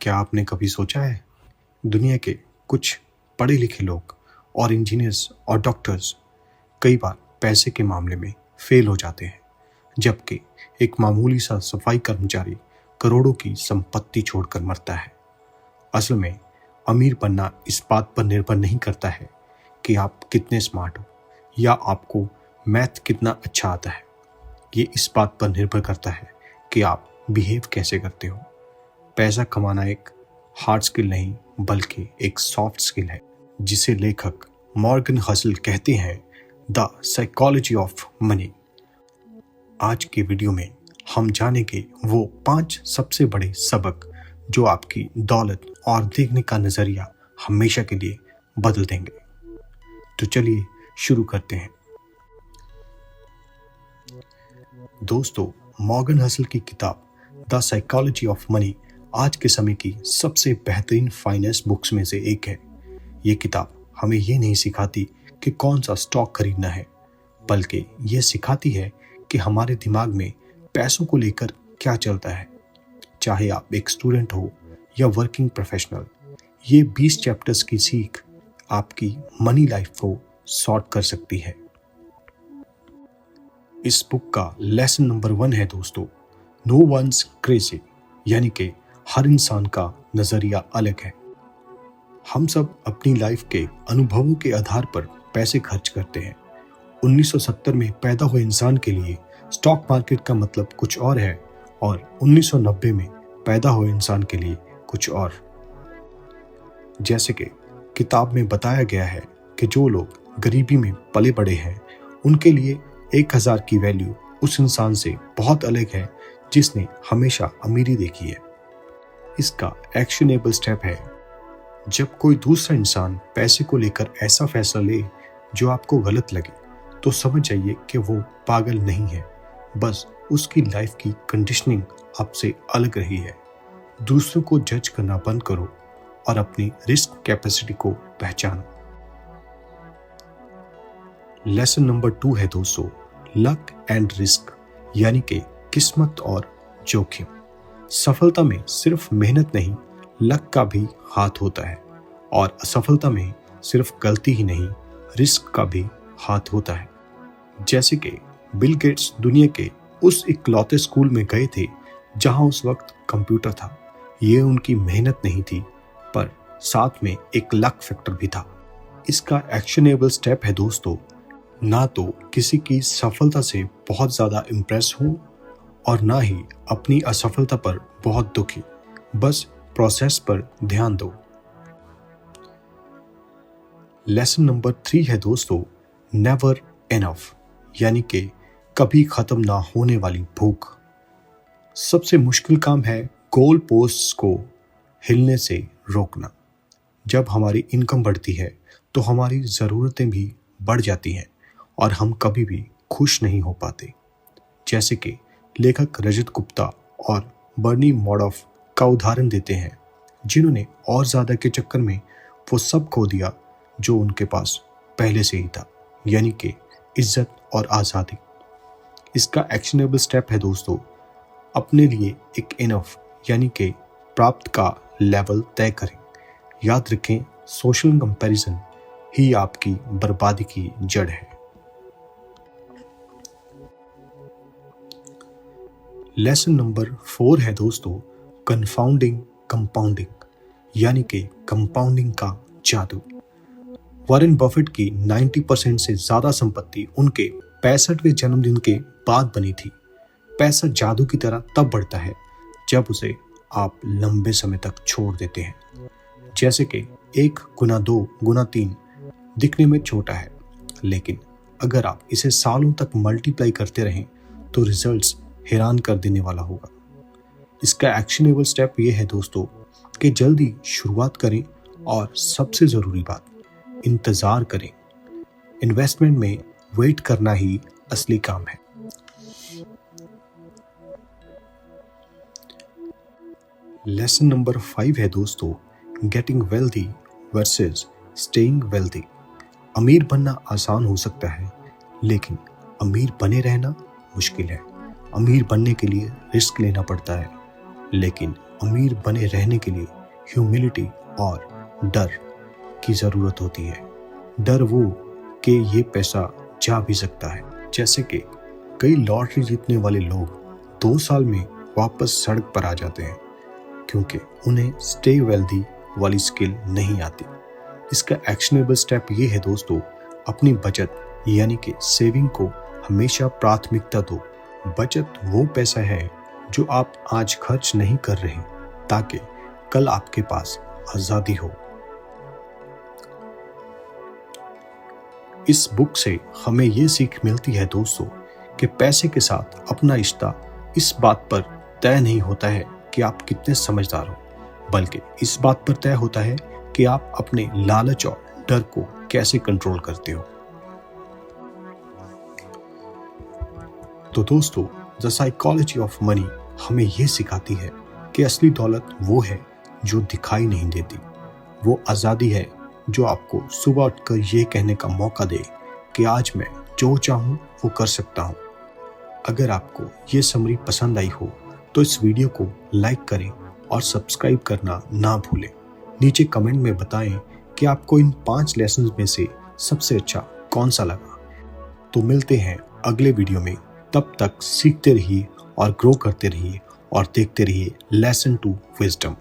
क्या आपने कभी सोचा है, दुनिया के कुछ पढ़े लिखे लोग और इंजीनियर्स और डॉक्टर्स कई बार पैसे के मामले में फेल हो जाते हैं, जबकि एक मामूली सा सफाई कर्मचारी करोड़ों की संपत्ति छोड़कर मरता है। असल में अमीर बनना इस बात पर निर्भर नहीं करता है कि आप कितने स्मार्ट हो या आपको मैथ कितना अच्छा आता है। ये इस बात पर निर्भर करता है कि आप बिहेव कैसे करते हो। पैसा कमाना एक हार्ड स्किल नहीं बल्कि एक सॉफ्ट स्किल है, जिसे लेखक मॉर्गन हसल कहते हैं द साइकोलॉजी ऑफ मनी। आज के वीडियो में हम जानेंगे वो 5 सबसे बड़े सबक जो आपकी दौलत और देखने का नजरिया हमेशा के लिए बदल देंगे। तो चलिए शुरू करते हैं। दोस्तों, मॉर्गन हसल की किताब द साइकोलॉजी ऑफ मनी आज के समय की सबसे बेहतरीन फाइनेंस बुक्स में से एक है। ये किताब हमें ये नहीं सिखाती कि कौन सा स्टॉक खरीदना है, बल्कि ये सिखाती है कि हमारे दिमाग में पैसों को लेकर क्या चलता है। चाहे आप एक स्टूडेंट हो या वर्किंग प्रोफेशनल, ये 20 चैप्टर्स की सीख आपकी मनी लाइफ को सॉर्ट कर सकती है। इस बुक का लेसन नंबर 1 है दोस्तों, नो वंस क्रेजी, यानी कि हर इंसान का नजरिया अलग है। हम सब अपनी लाइफ के अनुभवों के आधार पर पैसे खर्च करते हैं। 1970 में पैदा हुए इंसान के लिए स्टॉक मार्केट का मतलब कुछ और है और 1990 में पैदा हुए इंसान के लिए कुछ और। जैसे कि किताब में बताया गया है कि जो लोग गरीबी में पले बड़े हैं, उनके लिए 1000 की वैल्यू उस इंसान से बहुत अलग है जिसने हमेशा अमीरी देखी है। इसका एक्शनेबल स्टेप है, जब कोई दूसरा इंसान पैसे को लेकर ऐसा फैसला ले जो आपको गलत लगे, तो समझ जाइए कि वो पागल नहीं है, बस उसकी लाइफ की कंडीशनिंग आपसे अलग रही है। दूसरों को जज करना बंद करो और अपनी रिस्क कैपेसिटी को पहचानो। लेसन नंबर 2 है दोस्तों, लक एंड रिस्क, यानी कि किस्मत और जोखिम। सफलता में सिर्फ मेहनत नहीं, लक का भी हाथ होता है, और असफलता में सिर्फ गलती ही नहीं, रिस्क का भी हाथ होता है। जैसे कि बिल गेट्स दुनिया के उस इकलौते स्कूल में गए थे जहां उस वक्त कंप्यूटर था। ये उनकी मेहनत नहीं थी, पर साथ में एक लक फैक्टर भी था। इसका एक्शनेबल स्टेप है दोस्तों, ना तो किसी की सफलता से बहुत ज़्यादा इम्प्रेस हो और ना ही अपनी असफलता पर बहुत दुखी, बस प्रोसेस पर ध्यान दो। लेसन नंबर 3 है दोस्तों, नेवर इनफ, यानी कि कभी खत्म ना होने वाली भूख। सबसे मुश्किल काम है गोल पोस्ट्स को हिलने से रोकना। जब हमारी इनकम बढ़ती है तो हमारी ज़रूरतें भी बढ़ जाती हैं और हम कभी भी खुश नहीं हो पाते। जैसे कि लेखक रजत गुप्ता और बर्नी मॉडॉफ का उदाहरण देते हैं, जिन्होंने और ज़्यादा के चक्कर में वो सब खो दिया जो उनके पास पहले से ही था, यानी कि इज्जत और आज़ादी। इसका एक्शनेबल स्टेप है दोस्तों, अपने लिए एक इनफ यानी कि प्राप्त का लेवल तय करें। याद रखें, सोशल कंपैरिजन ही आपकी बर्बादी की जड़ है। लेसन नंबर 4 है दोस्तों, कन्फाउंडिंग कंपाउंडिंग, यानी कि कंपाउंडिंग का जादू। वॉरेन बफेट की 90% से ज़्यादा संपत्ति उनके 65वें जन्मदिन के बाद बनी थी। पैसा जादू की तरह तब बढ़ता है जब उसे आप लंबे समय तक छोड़ देते हैं। जैसे कि 1 गुना 2 गुना 3 दिखने में छोटा है, लेकिन अगर आप इसे सालों तक मल्टीप्लाई करते रहें तो रिजल्ट्स हैरान कर देने वाला होगा। इसका एक्शनेबल स्टेप ये है दोस्तों कि जल्दी शुरुआत करें और सबसे ज़रूरी बात, इंतज़ार करें। इन्वेस्टमेंट में वेट करना ही असली काम है। लेसन नंबर 5 है दोस्तों, getting wealthy versus staying wealthy. अमीर बनना आसान हो सकता है, लेकिन अमीर बने रहना मुश्किल है। अमीर बनने के लिए रिस्क लेना पड़ता है, लेकिन अमीर बने रहने के लिए ह्यूमिलिटी और डर की ज़रूरत होती है। डर वो कि ये पैसा जा भी सकता है। जैसे कि कई लॉटरी जीतने वाले लोग 2 साल में वापस सड़क पर आ जाते हैं क्योंकि उन्हें स्टे वेल्दी वाली स्किल नहीं आती। इसका एक्शनेबल स्टेप ये है दोस्तों, अपनी बचत यानी कि सेविंग को हमेशा प्राथमिकता दो। बचत वो पैसा है जो आप आज खर्च नहीं कर रहे ताकि कल आपके पास आज़ादी हो। इस बुक से हमें ये सीख मिलती है दोस्तों कि पैसे के साथ अपना रिश्ता इस बात पर तय नहीं होता है कि आप कितने समझदार हो, बल्कि इस बात पर तय होता है कि आप अपने लालच और डर को कैसे कंट्रोल करते हो। तो दोस्तों, द साइकोलॉजी ऑफ मनी हमें यह सिखाती है कि असली दौलत वो है जो दिखाई नहीं देती। वो आज़ादी है जो आपको सुबह उठकर ये कहने का मौका दे कि आज मैं जो चाहूँ वो कर सकता हूँ। अगर आपको ये समरी पसंद आई हो तो इस वीडियो को लाइक करें और सब्सक्राइब करना ना भूलें। नीचे कमेंट में बताएं कि आपको इन 5 लेसन में से सबसे अच्छा कौन सा लगा। तो मिलते हैं अगले वीडियो में। तब तक सीखते रहिए और ग्रो करते रहिए और देखते रहिए लेसन टू विजडम।